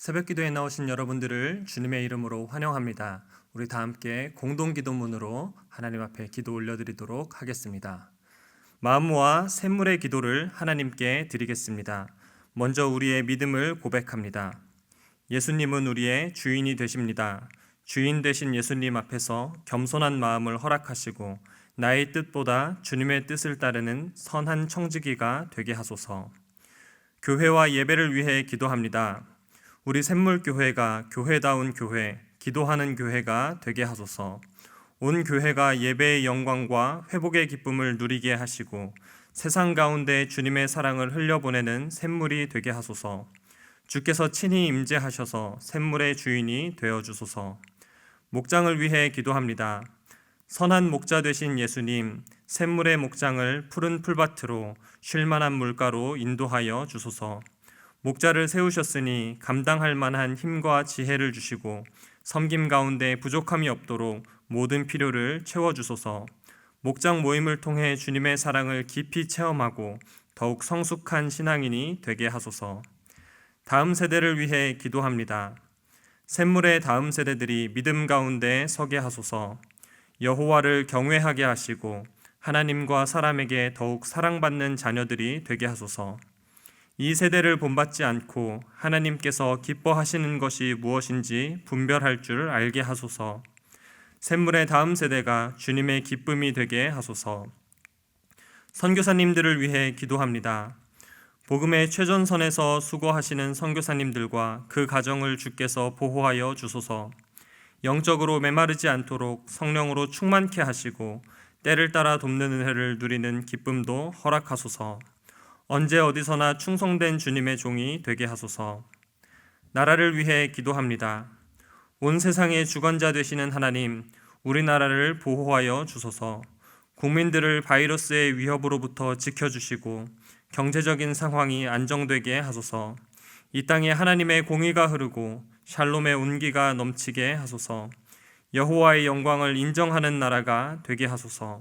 새벽 기도에 나오신 여러분들을 주님의 이름으로 환영합니다. 우리 다 함께 공동 기도문으로 하나님 앞에 기도 올려드리도록 하겠습니다. 마음과 샘물의 기도를 하나님께 드리겠습니다. 먼저 우리의 믿음을 고백합니다. 예수님은 우리의 주인이 되십니다. 주인 되신 예수님 앞에서 겸손한 마음을 허락하시고 나의 뜻보다 주님의 뜻을 따르는 선한 청지기가 되게 하소서. 교회와 예배를 위해 기도합니다. 우리 샘물교회가 교회다운 교회, 기도하는 교회가 되게 하소서. 온 교회가 예배의 영광과 회복의 기쁨을 누리게 하시고 세상 가운데 주님의 사랑을 흘려보내는 샘물이 되게 하소서. 주께서 친히 임재하셔서 샘물의 주인이 되어주소서. 목장을 위해 기도합니다. 선한 목자 되신 예수님, 샘물의 목장을 푸른 풀밭으로 쉴만한 물가로 인도하여 주소서. 목자를 세우셨으니 감당할 만한 힘과 지혜를 주시고 섬김 가운데 부족함이 없도록 모든 필요를 채워주소서. 목장 모임을 통해 주님의 사랑을 깊이 체험하고 더욱 성숙한 신앙인이 되게 하소서. 다음 세대를 위해 기도합니다. 샘물의 다음 세대들이 믿음 가운데 서게 하소서. 여호와를 경외하게 하시고 하나님과 사람에게 더욱 사랑받는 자녀들이 되게 하소서. 이 세대를 본받지 않고 하나님께서 기뻐하시는 것이 무엇인지 분별할 줄 알게 하소서. 샘물의 다음 세대가 주님의 기쁨이 되게 하소서. 선교사님들을 위해 기도합니다. 복음의 최전선에서 수고하시는 선교사님들과 그 가정을 주께서 보호하여 주소서. 영적으로 메마르지 않도록 성령으로 충만케 하시고 때를 따라 돕는 은혜를 누리는 기쁨도 허락하소서. 언제 어디서나 충성된 주님의 종이 되게 하소서. 나라를 위해 기도합니다. 온 세상의 주관자 되시는 하나님, 우리나라를 보호하여 주소서. 국민들을 바이러스의 위협으로부터 지켜주시고 경제적인 상황이 안정되게 하소서. 이 땅에 하나님의 공의가 흐르고 샬롬의 온기가 넘치게 하소서. 여호와의 영광을 인정하는 나라가 되게 하소서.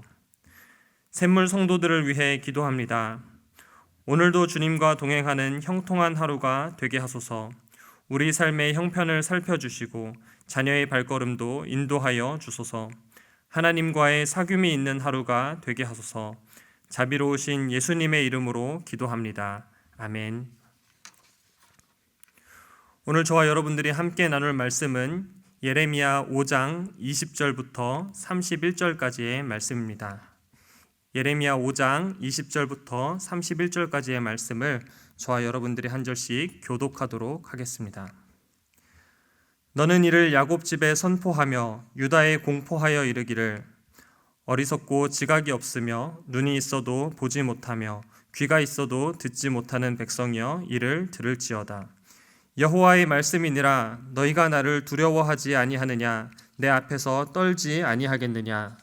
샘물 성도들을 위해 기도합니다. 오늘도 주님과 동행하는 형통한 하루가 되게 하소서. 우리 삶의 형편을 살펴주시고 자녀의 발걸음도 인도하여 주소서. 하나님과의 사귐이 있는 하루가 되게 하소서. 자비로우신 예수님의 이름으로 기도합니다. 아멘. 오늘 저와 여러분들이 함께 나눌 말씀은 예레미야 5장 20절부터 31절까지의 말씀입니다. 예레미야 5장 20절부터 31절까지의 말씀을 저와 여러분들이 한 절씩 교독하도록 하겠습니다. 너는 이를 야곱 집에 선포하며 유다에 공포하여 이르기를 어리석고 지각이 없으며 눈이 있어도 보지 못하며 귀가 있어도 듣지 못하는 백성이여 이를 들을지어다. 여호와의 말씀이니라. 너희가 나를 두려워하지 아니하느냐? 내 앞에서 떨지 아니하겠느냐?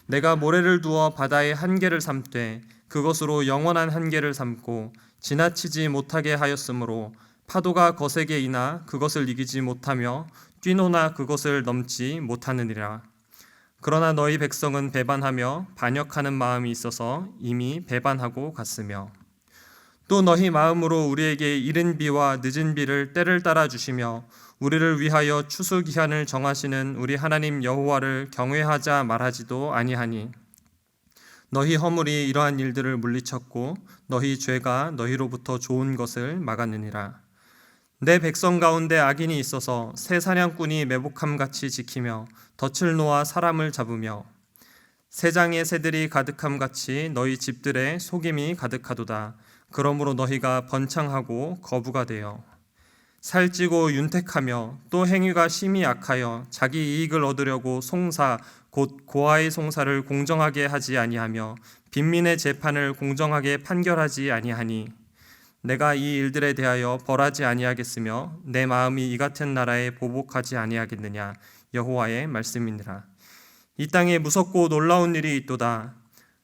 내가 모래를 두어 바다의 한계를 삼되 그것으로 영원한 한계를 삼고 지나치지 못하게 하였으므로 파도가 거세게 이나 그것을 이기지 못하며 뛰노나 그것을 넘지 못하느니라. 그러나 너희 백성은 배반하며 반역하는 마음이 있어서 이미 배반하고 갔으며 또 너희 마음으로 우리에게 이른 비와 늦은 비를 때를 따라 주시며 우리를 위하여 추수기한을 정하시는 우리 하나님 여호와를 경외하자 말하지도 아니하니 너희 허물이 이러한 일들을 물리쳤고 너희 죄가 너희로부터 좋은 것을 막았느니라. 내 백성 가운데 악인이 있어서 새 사냥꾼이 매복함같이 지키며 덫을 놓아 사람을 잡으며 새장의 새들이 가득함같이 너희 집들에 속임이 가득하도다. 그러므로 너희가 번창하고 거부가 되어 살찌고 윤택하며 또 행위가 심히 악하여 자기 이익을 얻으려고 송사 곧 고아의 송사를 공정하게 하지 아니하며 빈민의 재판을 공정하게 판결하지 아니하니 내가 이 일들에 대하여 벌하지 아니하겠으며 내 마음이 이 같은 나라에 보복하지 아니하겠느냐? 여호와의 말씀이니라. 이 땅에 무섭고 놀라운 일이 있도다.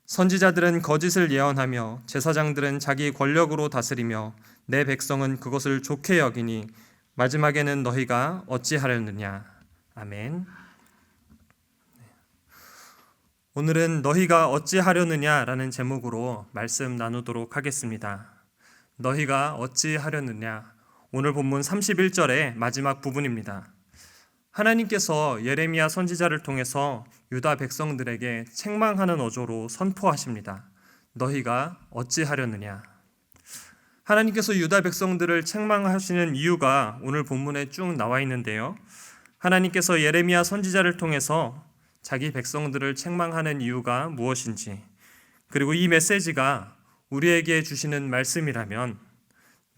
선지자들은 거짓을 예언하며 제사장들은 자기 권력으로 다스리며 내 백성은 그것을 좋게 여기니 마지막에는 너희가 어찌하려느냐. 아멘. 오늘은 너희가 어찌하려느냐라는 제목으로 말씀 나누도록 하겠습니다. 너희가 어찌하려느냐. 오늘 본문 31절의 마지막 부분입니다. 하나님께서 예레미야 선지자를 통해서 유다 백성들에게 책망하는 어조로 선포하십니다. 너희가 어찌하려느냐. 하나님께서 유다 백성들을 책망하시는 이유가 오늘 본문에 쭉 나와 있는데요. 하나님께서 예레미야 선지자를 통해서 자기 백성들을 책망하는 이유가 무엇인지, 그리고 이 메시지가 우리에게 주시는 말씀이라면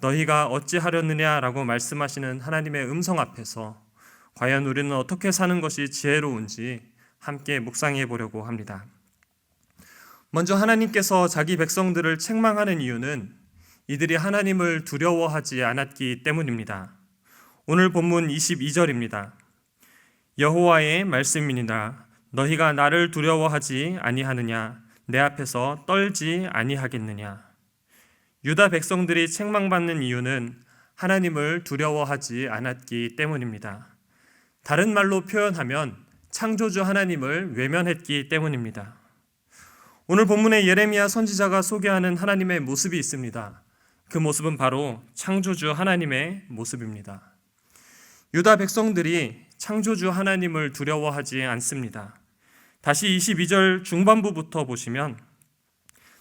너희가 어찌하려느냐라고 말씀하시는 하나님의 음성 앞에서 과연 우리는 어떻게 사는 것이 지혜로운지 함께 묵상해 보려고 합니다. 먼저 하나님께서 자기 백성들을 책망하는 이유는 이들이 하나님을 두려워하지 않았기 때문입니다. 오늘 본문 22절입니다. 여호와의 말씀이니라 너희가 나를 두려워하지 아니하느냐 내 앞에서 떨지 아니하겠느냐. 유다 백성들이 책망받는 이유는 하나님을 두려워하지 않았기 때문입니다. 다른 말로 표현하면 창조주 하나님을 외면했기 때문입니다. 오늘 본문에 예레미야 선지자가 소개하는 하나님의 모습이 있습니다. 그 모습은 바로 창조주 하나님의 모습입니다. 유다 백성들이 창조주 하나님을 두려워하지 않습니다. 다시 22절 중반부부터 보시면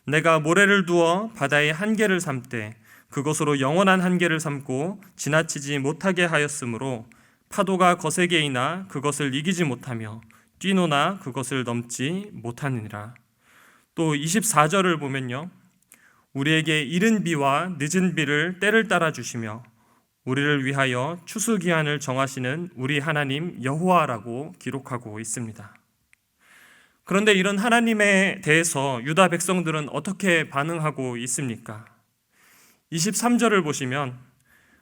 내가 모래를 두어 바다의 한계를 삼되 그것으로 영원한 한계를 삼고 지나치지 못하게 하였으므로 파도가 거세게 이나 그것을 이기지 못하며 뛰노나 그것을 넘지 못하느니라. 또 24절을 보면요. 우리에게 이른 비와 늦은 비를 때를 따라 주시며 우리를 위하여 추수기한을 정하시는 우리 하나님 여호와라고 기록하고 있습니다. 그런데 이런 하나님에 대해서 유다 백성들은 어떻게 반응하고 있습니까? 23절을 보시면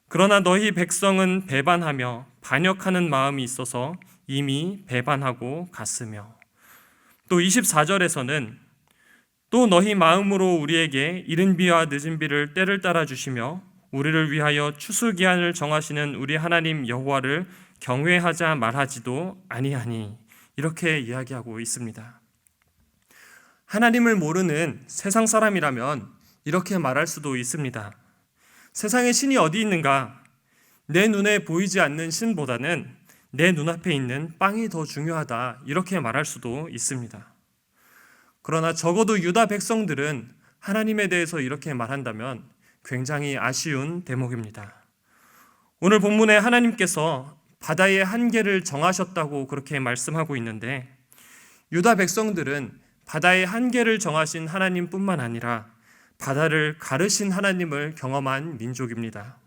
그러나 너희 백성은 배반하며 반역하는 마음이 있어서 이미 배반하고 갔으며, 또 24절에서는 또 너희 마음으로 우리에게 이른 비와 늦은 비를 때를 따라 주시며 우리를 위하여 추수기한을 정하시는 우리 하나님 여호와를 경외하자 말하지도 아니하니, 이렇게 이야기하고 있습니다. 하나님을 모르는 세상 사람이라면 이렇게 말할 수도 있습니다. 세상에 신이 어디 있는가? 내 눈에 보이지 않는 신보다는 내 눈앞에 있는 빵이 더 중요하다, 이렇게 말할 수도 있습니다. 그러나 적어도 유다 백성들은 하나님에 대해서 이렇게 말한다면 굉장히 아쉬운 대목입니다. 오늘 본문에 하나님께서 바다의 한계를 정하셨다고 그렇게 말씀하고 있는데, 유다 백성들은 바다의 한계를 정하신 하나님뿐만 아니라 바다를 가르신 하나님을 경험한 민족입니다.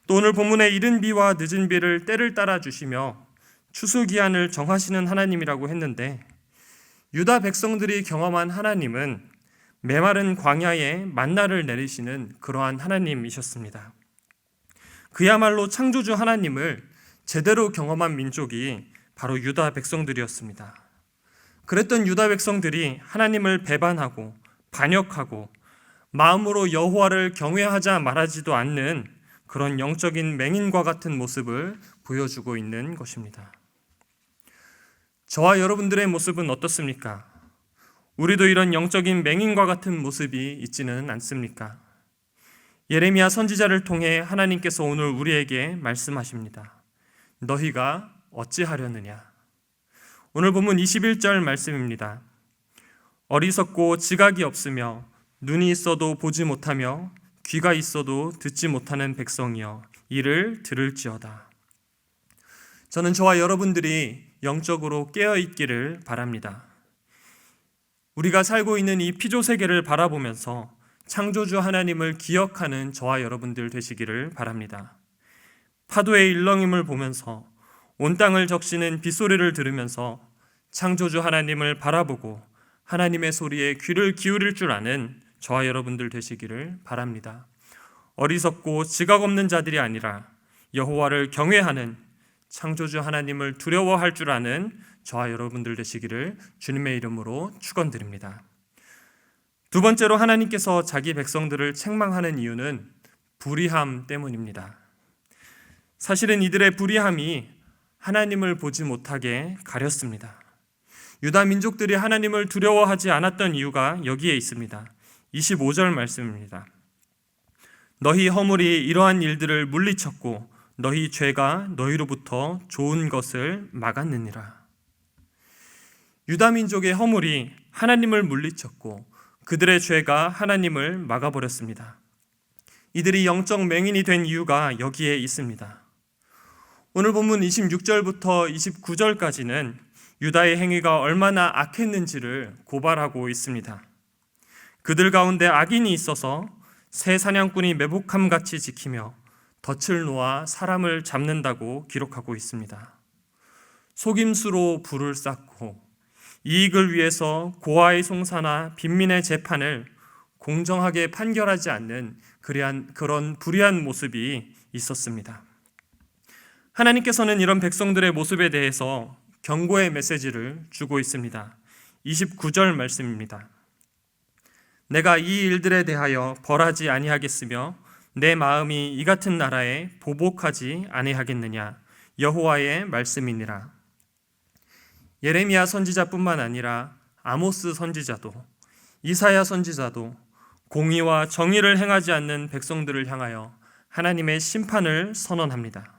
또 오늘 본문에 이른 비와 늦은 비를 때를 따라 주시며 추수기한을 정하시는 하나님이라고 했는데, 유다 백성들이 경험한 하나님은 메마른 광야에 만나를 내리시는 그러한 하나님이셨습니다. 그야말로 창조주 하나님을 제대로 경험한 민족이 바로 유다 백성들이었습니다. 그랬던 유다 백성들이 하나님을 배반하고 반역하고 마음으로 여호와를 경외하자 말하지도 않는 그런 영적인 맹인과 같은 모습을 보여주고 있는 것입니다. 저와 여러분들의 모습은 어떻습니까? 우리도 이런 영적인 맹인과 같은 모습이 있지는 않습니까? 예레미야 선지자를 통해 하나님께서 오늘 우리에게 말씀하십니다. 너희가 어찌하려느냐? 오늘 본문 21절 말씀입니다. 어리석고 지각이 없으며 눈이 있어도 보지 못하며 귀가 있어도 듣지 못하는 백성이여 이를 들을지어다. 저는 저와 여러분들이 영적으로 깨어있기를 바랍니다. 우리가 살고 있는 이 피조 세계를 바라보면서 창조주 하나님을 기억하는 저와 여러분들 되시기를 바랍니다. 파도의 일렁임을 보면서 온 땅을 적시는 빗소리를 들으면서 창조주 하나님을 바라보고 하나님의 소리에 귀를 기울일 줄 아는 저와 여러분들 되시기를 바랍니다. 어리석고 지각 없는 자들이 아니라 여호와를 경외하는 창조주 하나님을 두려워할 줄 아는 저와 여러분들 되시기를 주님의 이름으로 축원드립니다. 두 번째로 하나님께서 자기 백성들을 책망하는 이유는 불의함 때문입니다. 사실은 이들의 불의함이 하나님을 보지 못하게 가렸습니다. 유다 민족들이 하나님을 두려워하지 않았던 이유가 여기에 있습니다. 25절 말씀입니다. 너희 허물이 이러한 일들을 물리쳤고 너희 죄가 너희로부터 좋은 것을 막았느니라. 유다 민족의 허물이 하나님을 물리쳤고 그들의 죄가 하나님을 막아버렸습니다. 이들이 영적 맹인이 된 이유가 여기에 있습니다. 오늘 본문 26절부터 29절까지는 유다의 행위가 얼마나 악했는지를 고발하고 있습니다. 그들 가운데 악인이 있어서 새 사냥꾼이 매복함같이 지키며 덫을 놓아 사람을 잡는다고 기록하고 있습니다. 속임수로 불을 쌓고 이익을 위해서 고아의 송사나 빈민의 재판을 공정하게 판결하지 않는 그런 불의한 모습이 있었습니다. 하나님께서는 이런 백성들의 모습에 대해서 경고의 메시지를 주고 있습니다. 29절 말씀입니다. 내가 이 일들에 대하여 벌하지 아니하겠으며 내 마음이 이 같은 나라에 보복하지 아니하겠느냐 여호와의 말씀이니라. 예레미야 선지자뿐만 아니라 아모스 선지자도 이사야 선지자도 공의와 정의를 행하지 않는 백성들을 향하여 하나님의 심판을 선언합니다.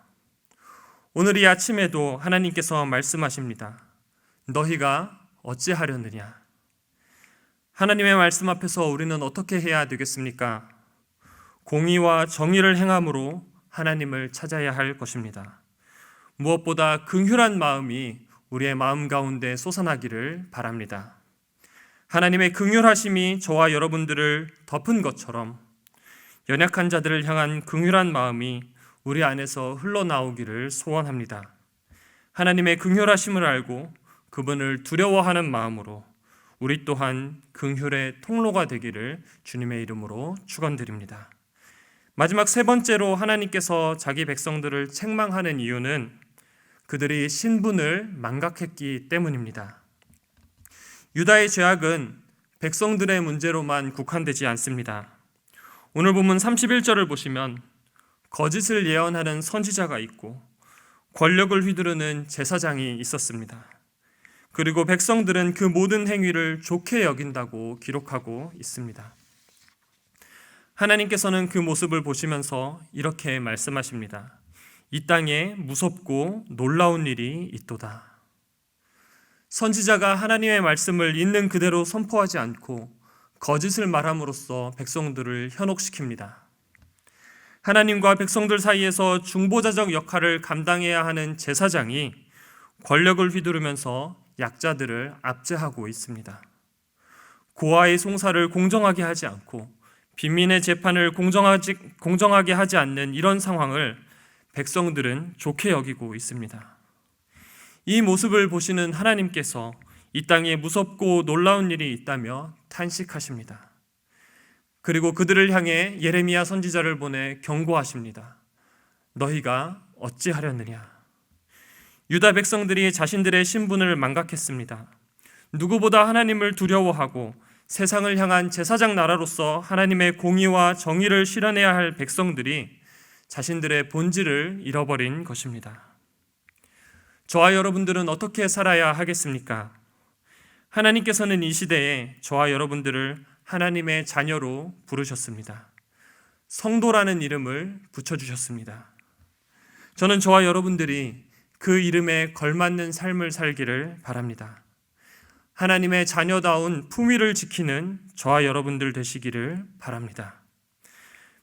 오늘 이 아침에도 하나님께서 말씀하십니다. 너희가 어찌하려느냐? 하나님의 말씀 앞에서 우리는 어떻게 해야 되겠습니까? 공의와 정의를 행함으로 하나님을 찾아야 할 것입니다. 무엇보다 긍휼한 마음이 우리의 마음 가운데 솟아나기를 바랍니다. 하나님의 긍휼하심이 저와 여러분들을 덮은 것처럼 연약한 자들을 향한 긍휼한 마음이 우리 안에서 흘러나오기를 소원합니다. 하나님의 긍휼하심을 알고 그분을 두려워하는 마음으로 우리 또한 긍휼의 통로가 되기를 주님의 이름으로 축원드립니다. 마지막 세 번째로 하나님께서 자기 백성들을 책망하는 이유는 그들이 신분을 망각했기 때문입니다. 유다의 죄악은 백성들의 문제로만 국한되지 않습니다. 오늘 본문 31절을 보시면 거짓을 예언하는 선지자가 있고 권력을 휘두르는 제사장이 있었습니다. 그리고 백성들은 그 모든 행위를 좋게 여긴다고 기록하고 있습니다. 하나님께서는 그 모습을 보시면서 이렇게 말씀하십니다. 이 땅에 무섭고 놀라운 일이 있도다. 선지자가 하나님의 말씀을 있는 그대로 선포하지 않고 거짓을 말함으로써 백성들을 현혹시킵니다. 하나님과 백성들 사이에서 중보자적 역할을 감당해야 하는 제사장이 권력을 휘두르면서 약자들을 압제하고 있습니다. 고아의 송사를 공정하게 하지 않고 빈민의 재판을 공정하게 하지 않는 이런 상황을 백성들은 좋게 여기고 있습니다. 이 모습을 보시는 하나님께서 이 땅에 무섭고 놀라운 일이 있다며 탄식하십니다. 그리고 그들을 향해 예레미야 선지자를 보내 경고하십니다. 너희가 어찌하려느냐? 유다 백성들이 자신들의 신분을 망각했습니다. 누구보다 하나님을 두려워하고 세상을 향한 제사장 나라로서 하나님의 공의와 정의를 실현해야 할 백성들이 자신들의 본질을 잃어버린 것입니다. 저와 여러분들은 어떻게 살아야 하겠습니까? 하나님께서는 이 시대에 저와 여러분들을 하나님의 자녀로 부르셨습니다. 성도라는 이름을 붙여주셨습니다. 저는 저와 여러분들이 그 이름에 걸맞는 삶을 살기를 바랍니다. 하나님의 자녀다운 품위를 지키는 저와 여러분들 되시기를 바랍니다.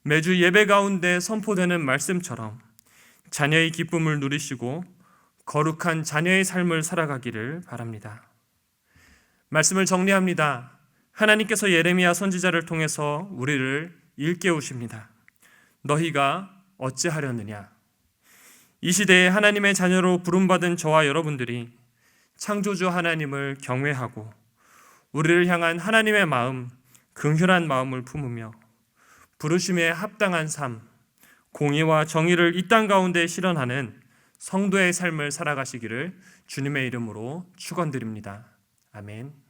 매주 예배 가운데 선포되는 말씀처럼 자녀의 기쁨을 누리시고 거룩한 자녀의 삶을 살아가기를 바랍니다. 말씀을 정리합니다. 하나님께서 예레미야 선지자를 통해서 우리를 일깨우십니다. 너희가 어찌하려느냐? 이 시대에 하나님의 자녀로 부름받은 저와 여러분들이 창조주 하나님을 경외하고 우리를 향한 하나님의 마음, 긍휼한 마음을 품으며 부르심에 합당한 삶, 공의와 정의를 이 땅 가운데 실현하는 성도의 삶을 살아가시기를 주님의 이름으로 축원드립니다. 아멘.